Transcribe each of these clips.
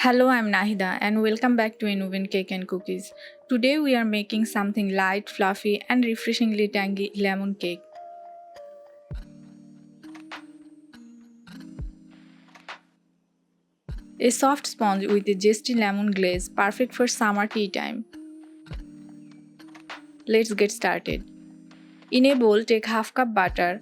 Hello, I'm Nahida and welcome back to Innovin Cake and Cookies. Today we are making something light, fluffy and refreshingly tangy lemon cake. A soft sponge with a zesty lemon glaze, perfect for summer tea time. Let's get started. In a bowl, take half cup butter,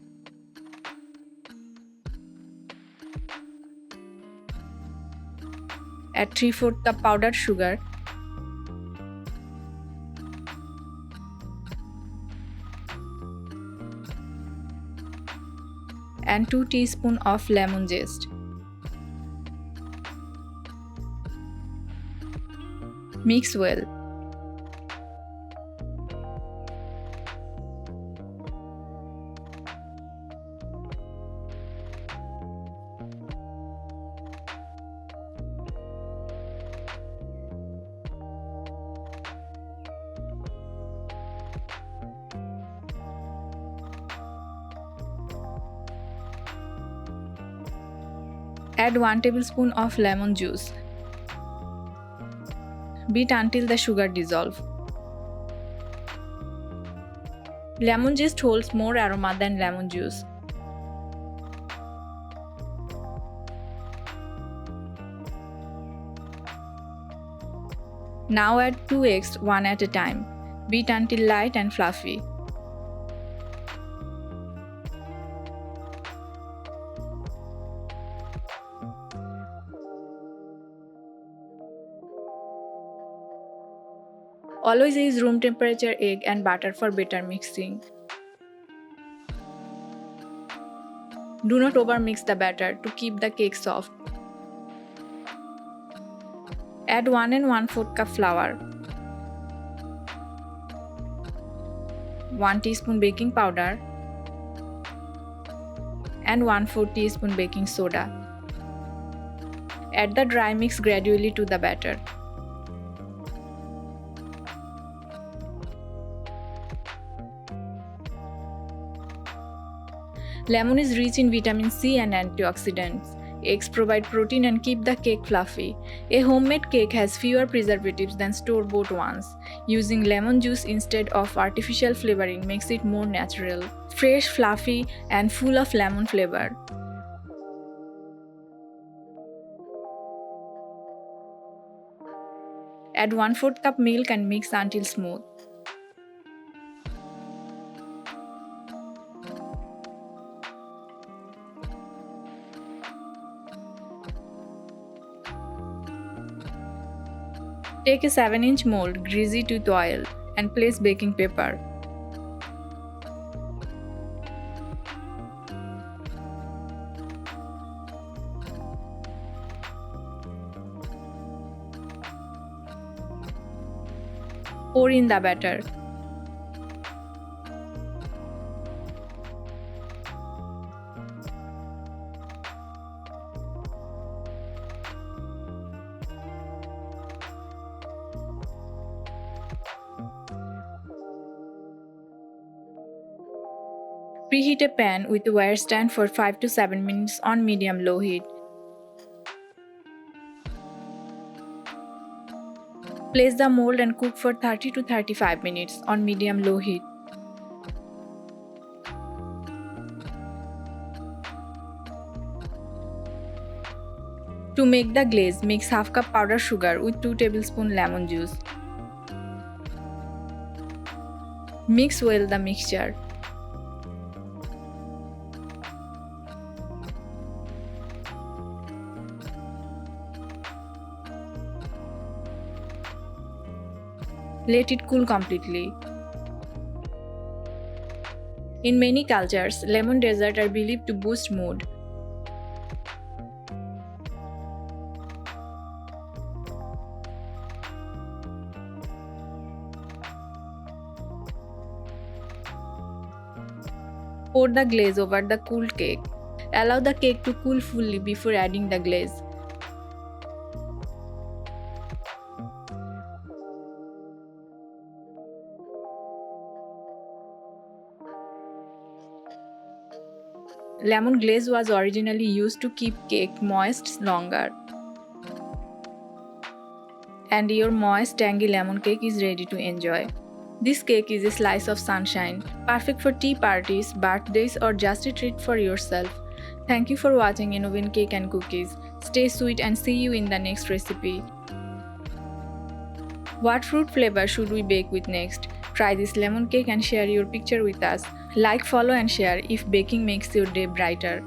add 3/4 cup powdered sugar, and 2 teaspoons of lemon zest. Mix well. Add 1 tablespoon of lemon juice. Beat until the sugar dissolves. Lemon zest holds more aroma than lemon juice. Now add 2 eggs one at a time. Beat until light and fluffy. Always use room temperature egg and butter for better mixing. Do not overmix the batter to keep the cake soft. Add 1 and 1/4 cup flour, 1 teaspoon baking powder, and 1/4 teaspoon baking soda. Add the dry mix gradually to the batter. Lemon is rich in vitamin C and antioxidants. Eggs provide protein and keep the cake fluffy. A homemade cake has fewer preservatives than store-bought ones. Using lemon juice instead of artificial flavoring makes it more natural, fresh, fluffy, and full of lemon flavor. Add 1/4 cup milk and mix until smooth. Take a 7-inch mold, grease it with oil, and place baking paper. Pour in the batter. Preheat a pan with a wire stand for 5 to 7 minutes on medium-low heat. Place the mold and cook for 30 to 35 minutes on medium-low heat. To make the glaze, mix half cup powdered sugar with 2 tablespoons lemon juice. Mix well the mixture. Let it cool completely. In many cultures, lemon desserts are believed to boost mood. Pour the glaze over the cooled cake. Allow the cake to cool fully before adding the glaze. Lemon glaze was originally used to keep cake moist longer. and your moist tangy lemon cake is ready to enjoy. This cake is a slice of sunshine, perfect for tea parties, birthdays, or just a treat for yourself. Thank you for watching Innovin Cake and Cookies. Stay sweet and see you in the next recipe. What fruit flavor should we bake with next? Try this lemon cake and share your picture with us. Like, follow and share if baking makes your day brighter.